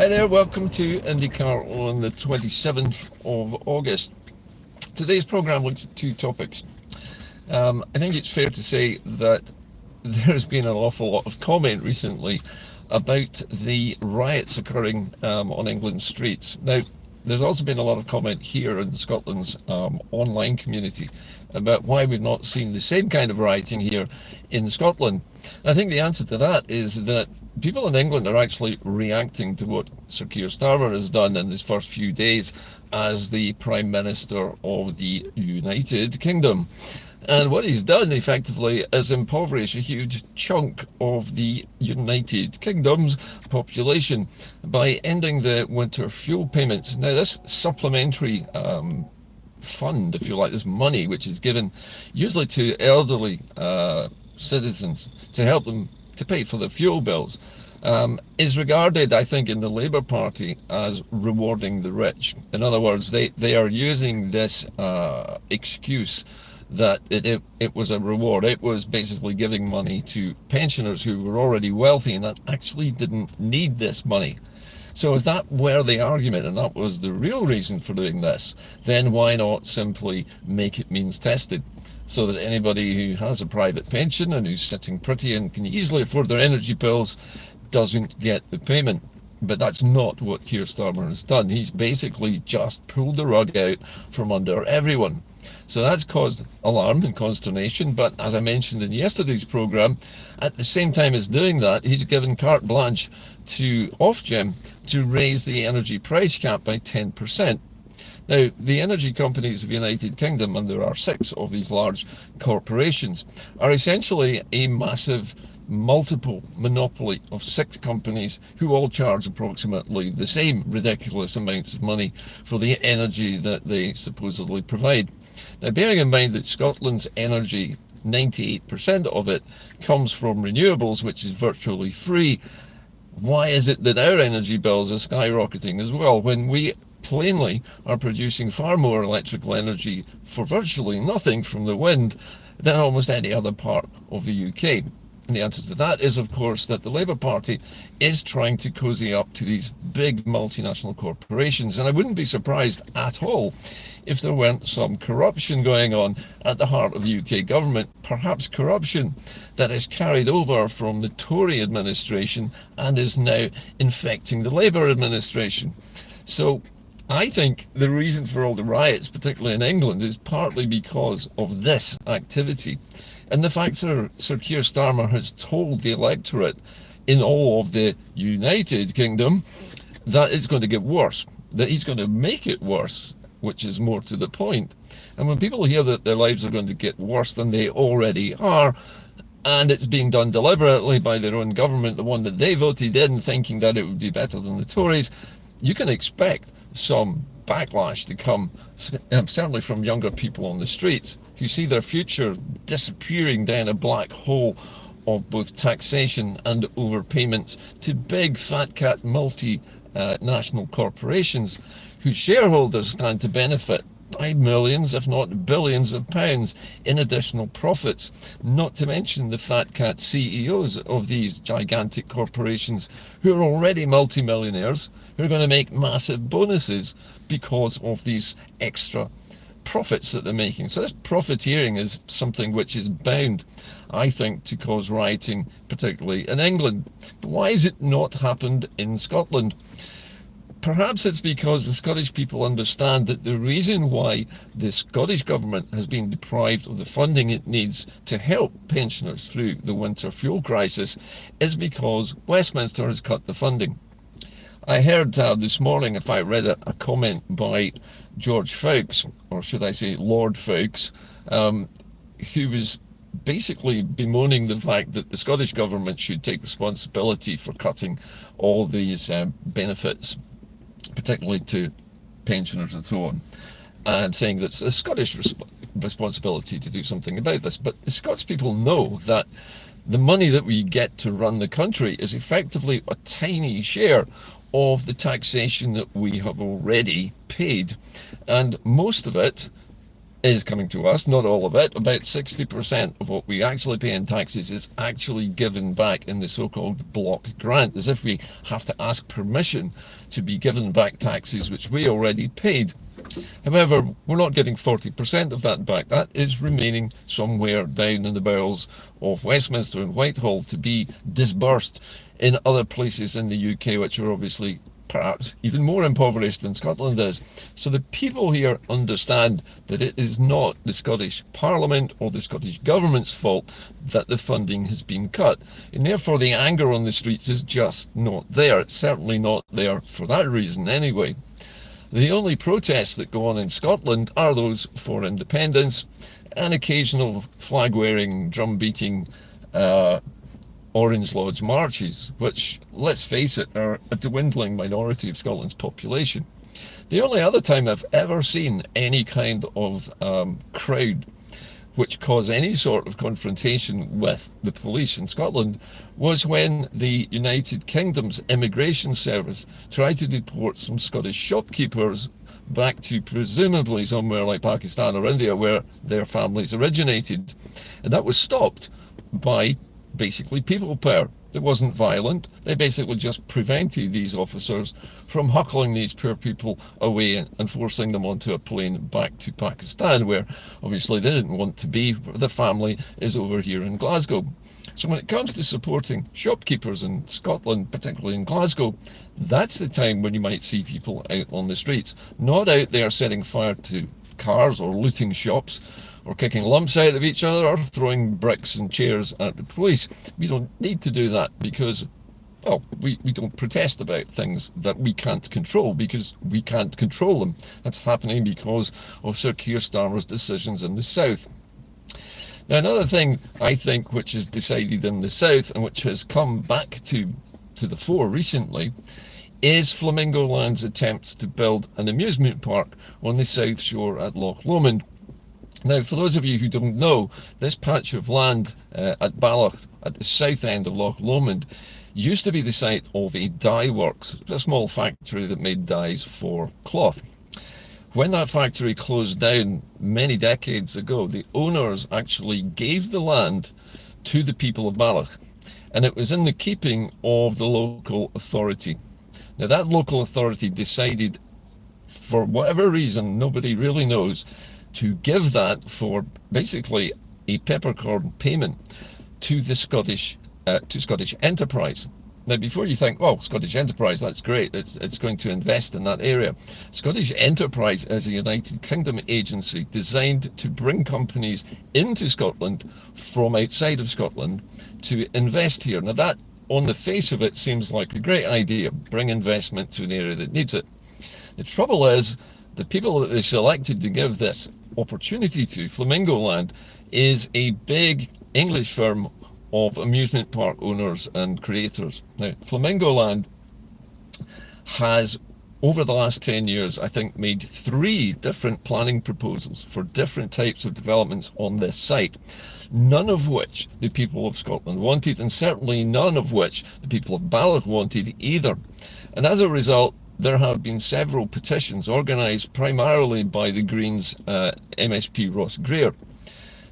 Hi there, welcome to Inde-Car on the 27th of August. Today's programme looks at two topics. I think it's fair to say that there's been an awful lot of comment recently about the riots occurring on England's streets. Now, there's also been a lot of comment here in Scotland's online community about why we've not seen the same kind of rioting here in Scotland. I think the answer to that is that people in England are actually reacting to what Sir Keir Starmer has done in his first few days as the Prime Minister of the United Kingdom. And what he's done effectively is impoverish a huge chunk of the United Kingdom's population by ending the winter fuel payments. Now, this supplementary fund, if you like, this money which is given usually to elderly citizens to help them to pay for their fuel bills, is regarded, I think, in the Labour Party as rewarding the rich. In other words, they are using this excuse that it was a reward. It was basically giving money to pensioners who were already wealthy and that actually didn't need this money. So if that were the argument and that was the real reason for doing this, then why not simply make it means tested, so that anybody who has a private pension and who's sitting pretty and can easily afford their energy bills doesn't get the payment. But that's not what Keir Starmer has done. He's basically just pulled the rug out from under everyone. So that's caused alarm and consternation, but as I mentioned in yesterday's programme, at the same time as doing that, he's given carte blanche to Ofgem to raise the energy price cap by 10%. Now, the energy companies of the United Kingdom, and there are 6 of these large corporations, are essentially a massive multiple monopoly of 6 companies who all charge approximately the same ridiculous amounts of money for the energy that they supposedly provide. Now, bearing in mind that Scotland's energy, 98% of it, comes from renewables, which is virtually free, why is it that our energy bills are skyrocketing as well, when we plainly are producing far more electrical energy for virtually nothing from the wind than almost any other part of the UK? And the answer to that is, of course, that the Labour Party is trying to cozy up to these big multinational corporations. And I wouldn't be surprised at all if there weren't some corruption going on at the heart of the UK government, perhaps corruption that is carried over from the Tory administration and is now infecting the Labour administration. So I think the reason for all the riots, particularly in England, is partly because of this activity. And the fact that Sir Keir Starmer has told the electorate in all of the United Kingdom that it's going to get worse, that he's going to make it worse, which is more to the point. And when people hear that their lives are going to get worse than they already are, and it's being done deliberately by their own government, the one that they voted in, thinking that it would be better than the Tories, you can expect some backlash to come, certainly from younger people on the streets who see their future disappearing down a black hole of both taxation and overpayments to big fat cat multinational corporations whose shareholders stand to benefit by millions, if not billions of pounds in additional profits, not to mention the fat cat CEOs of these gigantic corporations who are already multimillionaires, who are going to make massive bonuses because of these extra profits that they're making. So this profiteering is something which is bound, I think, to cause rioting, particularly in England. But why has it not happened in Scotland? Perhaps it's because the Scottish people understand that the reason why the Scottish government has been deprived of the funding it needs to help pensioners through the winter fuel crisis is because Westminster has cut the funding. I heard this morning, if I read a comment by George Fawkes, or should I say Lord Fawkes, who was basically bemoaning the fact that the Scottish government should take responsibility for cutting all these benefits, particularly to pensioners and so on, and saying that it's a Scottish responsibility to do something about this. But the Scots people know that the money that we get to run the country is effectively a tiny share of the taxation that we have already paid, and most of it is coming to us, not all of it. About 60% of what we actually pay in taxes is actually given back in the so-called block grant, as if we have to ask permission to be given back taxes which we already paid. However, we're not getting 40% of that back. That is remaining somewhere down in the bowels of Westminster and Whitehall to be disbursed in other places in the UK, which are obviously perhaps even more impoverished than Scotland is. So the people here understand that it is not the Scottish Parliament or the Scottish Government's fault that the funding has been cut. And therefore the anger on the streets is just not there. It's certainly not there for that reason anyway. The only protests that go on in Scotland are those for independence and occasional flag-wearing, drum-beating, Orange Lodge marches, which, let's face it, are a dwindling minority of Scotland's population. The only other time I've ever seen any kind of crowd which caused any sort of confrontation with the police in Scotland was when the United Kingdom's immigration service tried to deport some Scottish shopkeepers back to presumably somewhere like Pakistan or India where their families originated. And that was stopped by basically people power. It wasn't violent. They basically just prevented these officers from huckling these poor people away and forcing them onto a plane back to Pakistan, where obviously they didn't want to be. The family is over here in Glasgow. So when it comes to supporting shopkeepers in Scotland, particularly in Glasgow, that's the time when you might see people out on the streets, not out there setting fire to cars or looting shops, or kicking lumps out of each other, or throwing bricks and chairs at the police. We don't need to do that because, well, we don't protest about things that we can't control because we can't control them. That's happening because of Sir Keir Starmer's decisions in the South. Now, another thing I think which is decided in the South and which has come back to the fore recently is Flamingoland's attempt to build an amusement park on the south shore at Loch Lomond. Now, for those of you who don't know, this patch of land at Balloch, at the south end of Loch Lomond, used to be the site of a dye works, a small factory that made dyes for cloth. When that factory closed down many decades ago, the owners actually gave the land to the people of Balloch, and it was in the keeping of the local authority. Now, that local authority decided, for whatever reason, nobody really knows, to give that for basically a peppercorn payment to the Scottish enterprise. Now, before you think, well, Scottish enterprise, that's great, it's going to invest in that area. Scottish enterprise is a United Kingdom agency designed to bring companies into Scotland from outside of Scotland to invest here. Now, that on the face of it seems like a great idea, bring investment to an area that needs it. The trouble is, the people that they selected to give this opportunity to, Flamingoland, is a big English firm of amusement park owners and creators. Now, Flamingoland has, over the last 10 years, I think, made 3 different planning proposals for different types of developments on this site, none of which the people of Scotland wanted, and certainly none of which the people of Balloch wanted either. And as a result, there have been several petitions organised primarily by the Greens MSP Ross Greer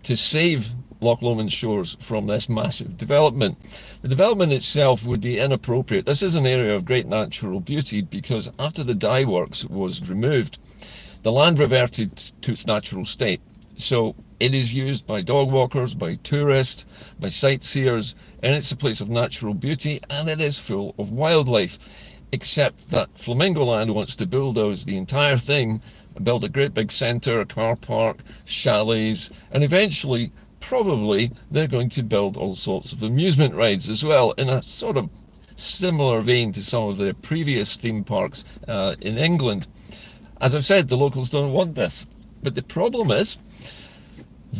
to save Loch Lomond shores from this massive development. The development itself would be inappropriate. This is an area of great natural beauty because after the dye works was removed, the land reverted to its natural state. So it is used by dog walkers, by tourists, by sightseers, and it's a place of natural beauty, and it is full of wildlife. Except that Flamingoland wants to bulldoze the entire thing, build a great big centre, a car park, chalets, and eventually, probably, they're going to build all sorts of amusement rides as well, in a sort of similar vein to some of their previous theme parks in England. As I've said, the locals don't want this. But the problem is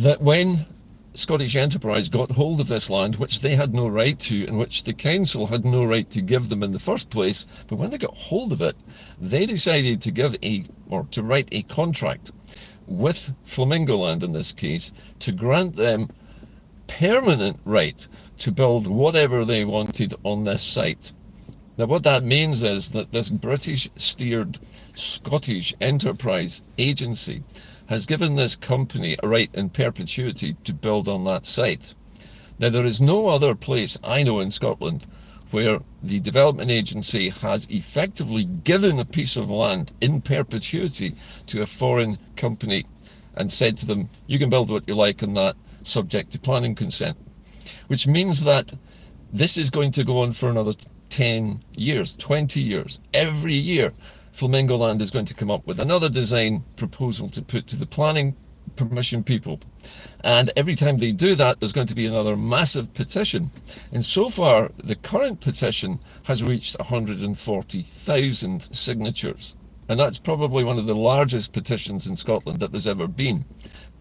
that when Scottish Enterprise got hold of this land, which they had no right to, and which the council had no right to give them in the first place, but when they got hold of it, they decided to write a contract with Flamingoland in this case, to grant them permanent right to build whatever they wanted on this site. Now, what that means is that this British-steered Scottish Enterprise agency has given this company a right in perpetuity to build on that site. Now, there is no other place I know in Scotland where the development agency has effectively given a piece of land in perpetuity to a foreign company and said to them, you can build what you like on that, subject to planning consent. Which means that this is going to go on for another 10 years, 20 years. Every year, Flamingoland is going to come up with another design proposal to put to the planning permission people. And every time they do that, there's going to be another massive petition. And so far, the current petition has reached 140,000 signatures. And that's probably one of the largest petitions in Scotland that there's ever been.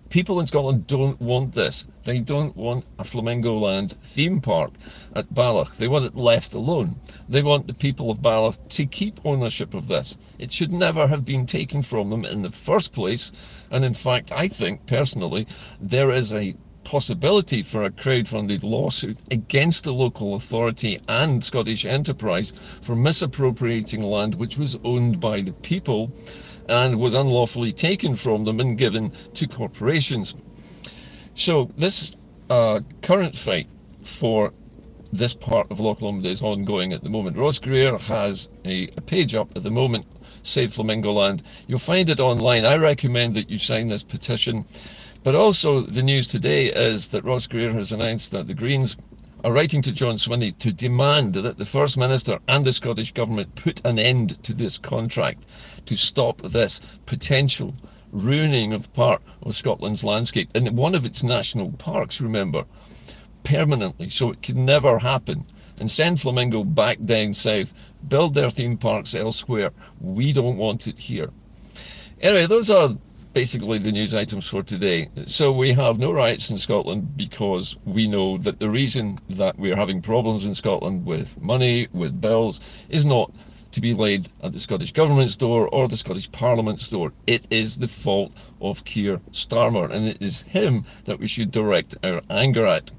People in Scotland don't want this. They don't want a Flamingoland theme park at Ballach. They want it left alone. They want the people of Ballach to keep ownership of this. It should never have been taken from them in the first place. And in fact, I think personally, there is a possibility for a crowd-funded lawsuit against the local authority and Scottish enterprise for misappropriating land which was owned by the people and was unlawfully taken from them and given to corporations. So this current fight for this part of Loch Lomond is ongoing at the moment. Ross Greer has a page up at the moment, Save Flamingoland. You'll find it online. I recommend that you sign this petition. But also the news today is that Ross Greer has announced that the Greens are writing to John Swinney to demand that the First Minister and the Scottish Government put an end to this contract to stop this potential ruining of part of Scotland's landscape and one of its national parks, remember, permanently, so it could never happen. And send Flamingo back down south, build their theme parks elsewhere. We don't want it here. Anyway, those are basically the news items for today. So we have no riots in Scotland because we know that the reason that we're having problems in Scotland with money, with bills, is not to be laid at the Scottish Government's door or the Scottish Parliament's door. It is the fault of Keir Starmer, and it is him that we should direct our anger at.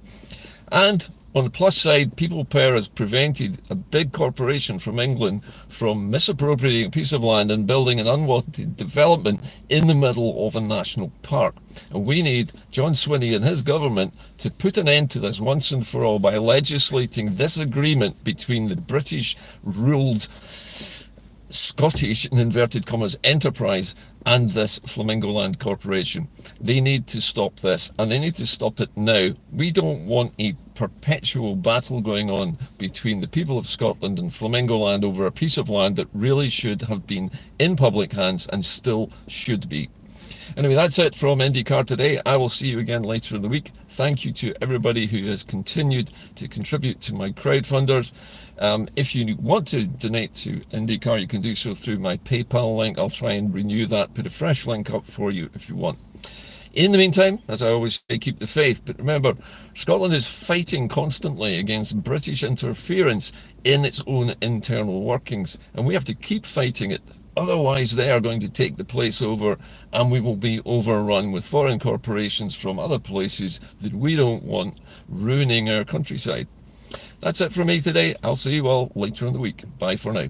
And on the plus side, People Power has prevented a big corporation from England from misappropriating a piece of land and building an unwanted development in the middle of a national park. And we need John Swinney and his government to put an end to this once and for all by legislating this agreement between the British-ruled Scottish, in inverted commas, enterprise and this Flamingoland corporation. They need to stop this, and they need to stop it now. We don't want a perpetual battle going on between the people of Scotland and Flamingoland over a piece of land that really should have been in public hands and still should be. Anyway, that's it from Inde-Car today. I will see you again later in the week. Thank you to everybody who has continued to contribute to my crowdfunders. If you want to donate to Inde-Car, you can do so through my PayPal link. I'll try and renew that, put a fresh link up for you if you want. In the meantime, as I always say, keep the faith. But remember, Scotland is fighting constantly against British interference in its own internal workings, and we have to keep fighting it. Otherwise, they are going to take the place over, and we will be overrun with foreign corporations from other places that we don't want ruining our countryside. That's it from me today. I'll see you all later in the week. Bye for now.